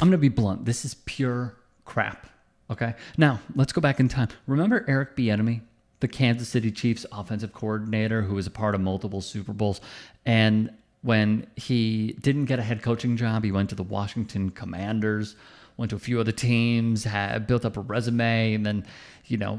I'm going to be blunt. This is pure crap. Okay. Now let's go back in time. Remember Eric Bieniemy, the Kansas City Chiefs offensive coordinator who was a part of multiple Super Bowls. And when he didn't get a head coaching job, he went to the Washington Commanders, went to a few other teams, had built up a resume, and then,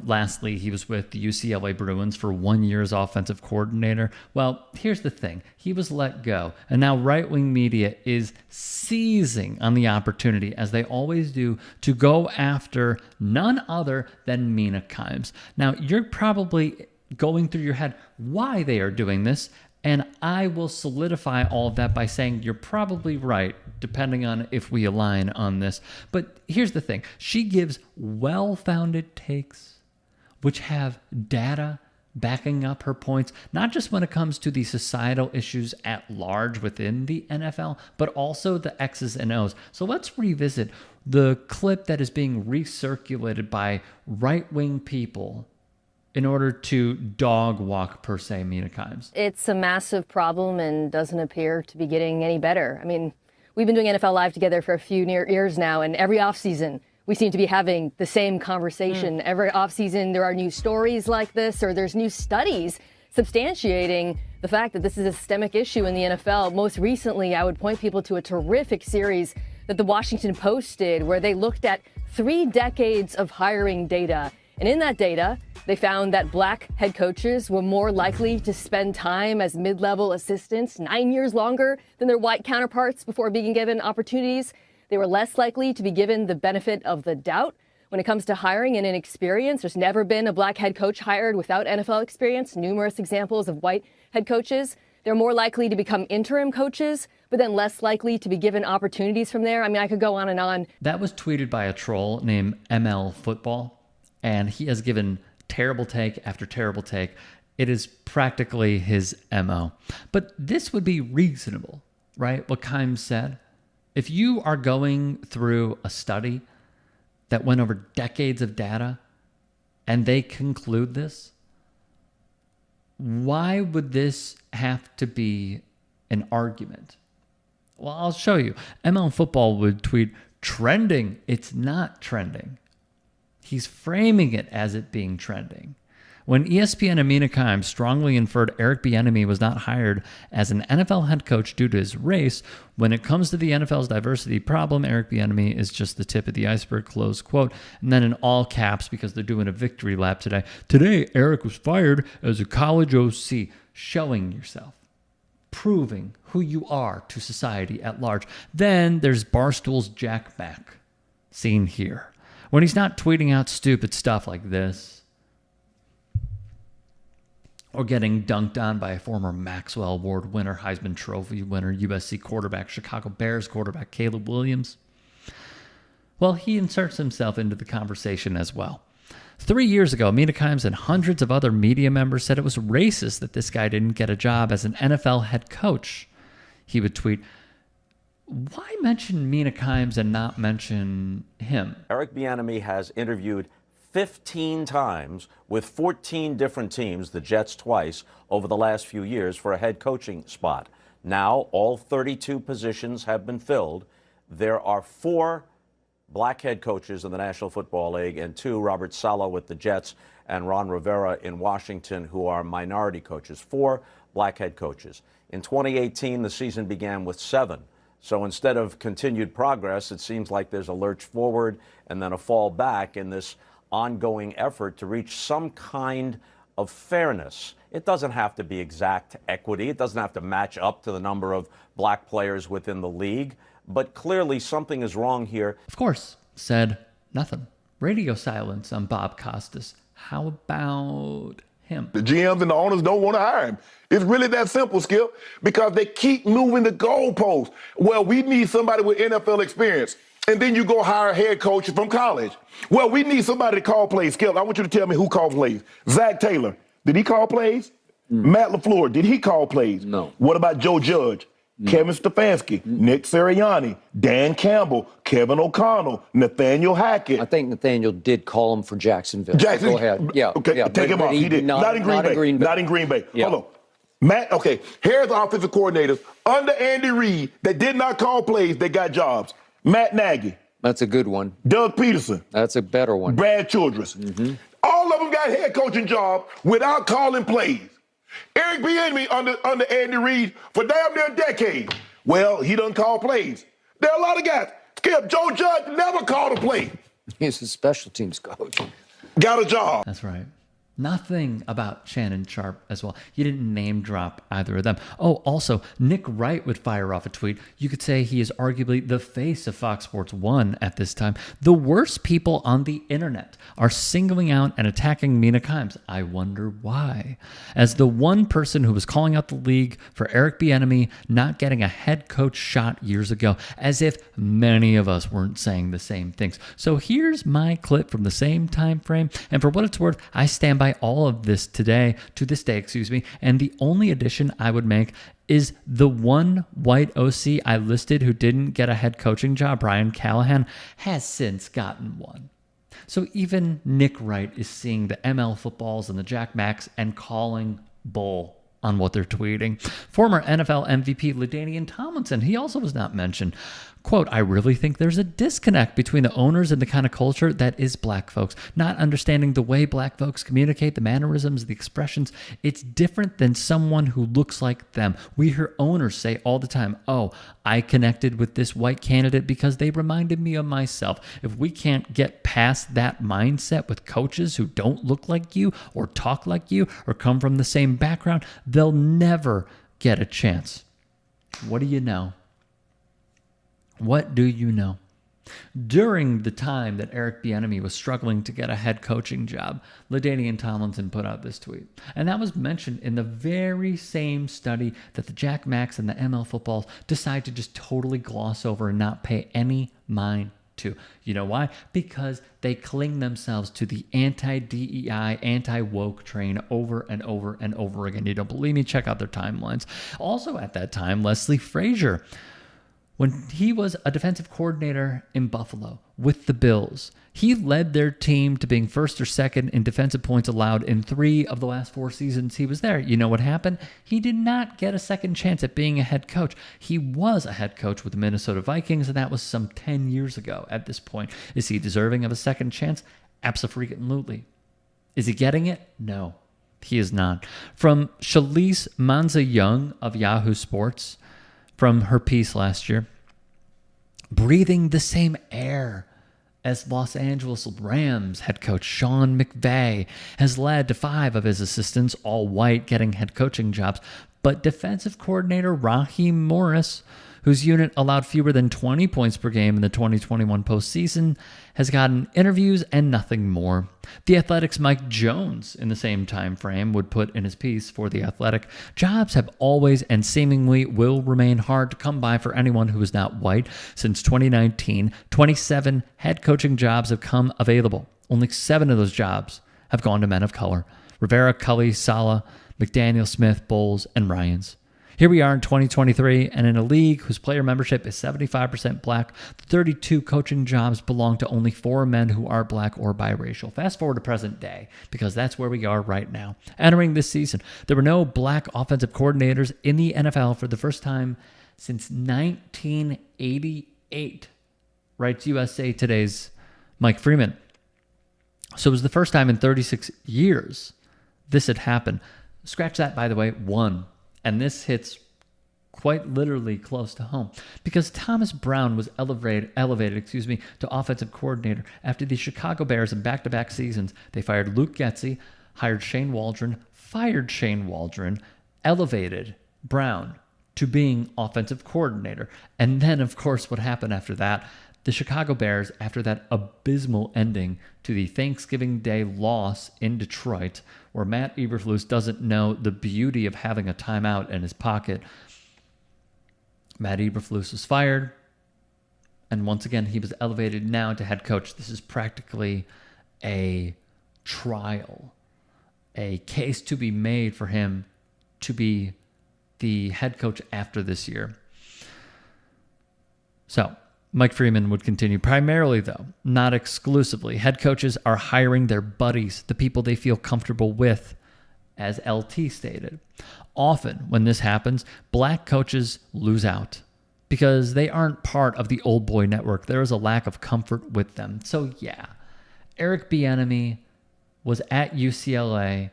lastly, he was with the UCLA Bruins for 1 year as offensive coordinator. Well, here's the thing. He was let go, and now right-wing media is seizing on the opportunity, as they always do, to go after none other than Mina Kimes. Now, you're probably going through your head why they are doing this, and I will solidify all of that by saying you're probably right, depending on if we align on this. But here's the thing. She gives well-founded takes, which have data backing up her points, not just when it comes to the societal issues at large within the NFL, but also the X's and O's. So let's revisit the clip that is being recirculated by right-wing people in order to dog walk, per se, Mina Kimes. It's a massive problem and doesn't appear to be getting any better. I mean, we've been doing NFL Live together for a few years now, and every offseason we seem to be having the same conversation. Every offseason there are new stories like this, or there's new studies substantiating the fact that this is a systemic issue in the NFL. Most recently, I would point people to a terrific series that the Washington Post did, where they looked at 3 decades of hiring data. And in that data, they found that black head coaches were more likely to spend time as mid-level assistants 9 years longer than their white counterparts before being given opportunities. They were less likely to be given the benefit of the doubt when it comes to hiring and inexperience. There's never been a black head coach hired without NFL experience. Numerous examples of white head coaches. They're more likely to become interim coaches, but then less likely to be given opportunities from there. I mean, I could go on and on. That was tweeted by a troll named ML Football. And he has given terrible take after terrible take. It is practically his MO. But this would be reasonable, right? What Kimes said. If you are going through a study that went over decades of data and they conclude this, why would this have to be an argument? Well, I'll show you. ML Football would tweet, trending. It's not trending. He's framing it as it being trending. When ESPN and Mina Kimes strongly inferred Eric Bieniemy was not hired as an NFL head coach due to his race, when it comes to the NFL's diversity problem, Eric Bieniemy is just the tip of the iceberg, close quote. And then in all caps, because they're doing a victory lap today. Today, Eric was fired as a college OC, showing yourself, proving who you are to society at large. Then there's Barstool's Jack Mack, seen here. When he's not tweeting out stupid stuff like this, or getting dunked on by a former Maxwell Award winner, Heisman Trophy winner, USC quarterback, Chicago Bears quarterback, Caleb Williams, well, he inserts himself into the conversation as well. 3 years ago, Mina Kimes and hundreds of other media members said it was racist that this guy didn't get a job as an NFL head coach. He would tweet, why mention Mina Kimes and not mention him? Eric Bieniemy has interviewed 15 times with 14 different teams, the Jets twice, over the last few years for a head coaching spot. Now, all 32 positions have been filled. There are 4 black head coaches in the National Football League and 2, Robert Saleh with the Jets and Ron Rivera in Washington, who are minority coaches. 4 black head coaches. In 2018, the season began with 7. So instead of continued progress, it seems like there's a lurch forward and then a fall back in this ongoing effort to reach some kind of fairness. It doesn't have to be exact equity. It doesn't have to match up to the number of black players within the league. But clearly something is wrong here. Of course, said nothing. Radio silence on Bob Costas. How about him? The GMs and the owners don't want to hire him. It's really that simple, Skip, because they keep moving the goalposts. Well, we need somebody with NFL experience. And then you go hire a head coach from college. Well, we need somebody to call plays. Skip, I want you to tell me who called plays. Zach Taylor, did he call plays? Matt LaFleur, did he call plays? No. What about Joe Judge? No. Kevin Stefanski, Nick Sirianni, Dan Campbell, Kevin O'Connell, Nathaniel Hackett. I think Nathaniel did call him for Jacksonville. Go ahead. Yeah. Okay, yeah, take him off. He did. Not in Green Bay. Not in Green Bay. Yeah. Hold on. Matt, okay, here's the offensive coordinators under Andy Reid that did not call plays, they got jobs. Matt Nagy, That's a good one. Doug Peterson, That's a better one. Brad Childress. All of them got head coaching jobs without calling plays. Eric Bieniemy under Andy Reid for damn near a decade. Well, he doesn't call plays. There are a lot of guys. Skip, Joe Judge never called a play. He's a special teams coach. Got a job. That's right. Nothing about Shannon Sharp as well. You didn't name drop either of them. Oh, also, Nick Wright would fire off a tweet. You could say he is arguably the face of Fox Sports 1 at this time. The worst people on the internet are singling out and attacking Mina Kimes. I wonder why. As the one person who was calling out the league for Eric Bieniemy not getting a head coach shot years ago, as if many of us weren't saying the same things. So here's my clip from the same time frame, and for what it's worth, I stand by all of this to this day, and the only addition I would make is the one white OC I listed who didn't get a head coaching job, Brian Callahan, has since gotten one. So even Nick Wright is seeing the ML footballs and the Jack Max and calling bull on what they're tweeting. Former NFL MVP LaDainian Tomlinson, he also was not mentioned. Quote, I really think there's a disconnect between the owners and the kind of culture that is black folks. Not understanding the way black folks communicate, the mannerisms, the expressions. It's different than someone who looks like them. We hear owners say all the time, oh, I connected with this white candidate because they reminded me of myself. If we can't get past that mindset with coaches who don't look like you or talk like you or come from the same background, they'll never get a chance. What do you know? What do you know? During the time that Eric Bieniemy was struggling to get a head coaching job, LaDainian Tomlinson put out this tweet. And that was mentioned in the very same study that the Jack Max and the ML footballs decide to just totally gloss over and not pay any mind to. You know why? Because they cling themselves to the anti-DEI, anti-woke train over and over and over again. You don't believe me? Check out their timelines. Also at that time, Leslie Frazier, when he was a defensive coordinator in Buffalo with the Bills, he led their team to being first or second in defensive points allowed in 3 of the last 4 seasons he was there. You know what happened? He did not get a second chance at being a head coach. He was a head coach with the Minnesota Vikings, and that was some 10 years ago at this point. Is he deserving of a second chance? Absolutely. Is he getting it? No, he is not. From Shalise Manza-Young of Yahoo Sports, from her piece last year, breathing the same air as Los Angeles Rams head coach Sean McVay has led to 5 of his assistants, all white, getting head coaching jobs. But defensive coordinator Raheem Morris, whose unit allowed fewer than 20 points per game in the 2021 postseason, has gotten interviews and nothing more. The Athletic's Mike Jones, in the same time frame, would put in his piece for The Athletic, jobs have always and seemingly will remain hard to come by for anyone who is not white. Since 2019, 27 head coaching jobs have come available. Only 7 of those jobs have gone to men of color: Rivera, Cully, Sala, McDaniel, Smith, Bowles, and Ryans. Here we are in 2023, and in a league whose player membership is 75% black, 32 coaching jobs belong to only 4 men who are black or biracial. Fast forward to present day, because that's where we are right now. Entering this season, there were no black offensive coordinators in the NFL for the first time since 1988, writes USA Today's Mike Freeman. So it was the first time in 36 years this had happened. Scratch that, by the way, 1. And this hits quite literally close to home, because Thomas Brown was elevated to offensive coordinator after the Chicago Bears in back-to-back seasons. They fired Luke Getsy, hired Shane Waldron, fired Shane Waldron, elevated Brown to being offensive coordinator. And then, of course, what happened after that? The Chicago Bears, after that abysmal ending to the Thanksgiving Day loss in Detroit, where Matt Eberflus doesn't know the beauty of having a timeout in his pocket, Matt Eberflus was fired, and once again, he was elevated now to head coach. This is practically a trial, a case to be made for him to be the head coach after this year. So, Mike Freeman would continue. Primarily, though, not exclusively, head coaches are hiring their buddies, the people they feel comfortable with, as LT stated. Often, when this happens, black coaches lose out because they aren't part of the old boy network. There is a lack of comfort with them. So yeah, Eric Bieniemy was at UCLA,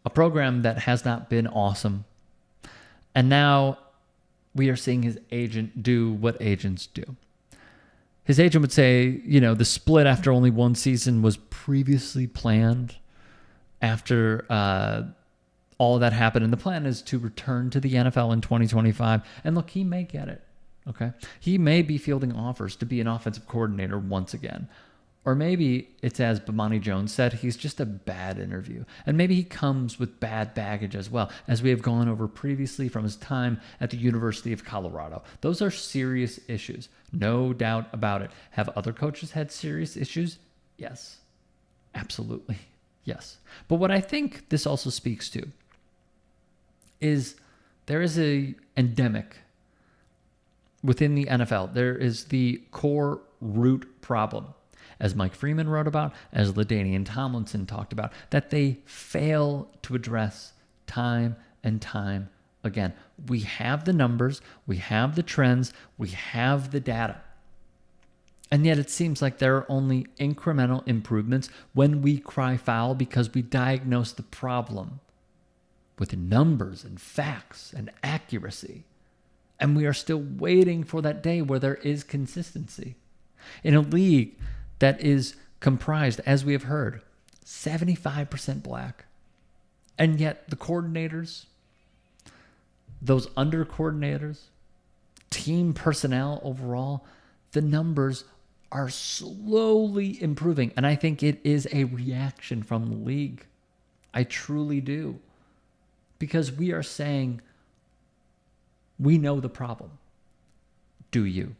a program that has not been awesome. And now we are seeing his agent do what agents do. His agent would say, the split after only one season was previously planned after all of that happened. And the plan is to return to the NFL in 2025. And look, he may get it. Okay. He may be fielding offers to be an offensive coordinator once again. Or maybe it's as Bomani Jones said, he's just a bad interview. And maybe he comes with bad baggage as well, as we have gone over previously from his time at the University of Colorado. Those are serious issues. No doubt about it. Have other coaches had serious issues? Yes. Absolutely. Yes. But what I think this also speaks to is there is a endemic within the NFL. There is the core root problem, as Mike Freeman wrote about, as LaDainian Tomlinson talked about, that they fail to address time and time again. We have the numbers, we have the trends, we have the data. And yet it seems like there are only incremental improvements when we cry foul because we diagnose the problem with numbers and facts and accuracy. And we are still waiting for that day where there is consistency. In a league that is comprised, as we have heard, 75% black. And yet the coordinators, those under coordinators, team personnel overall, the numbers are slowly improving. And I think it is a reaction from the league. I truly do. Because we are saying, we know the problem. Do you?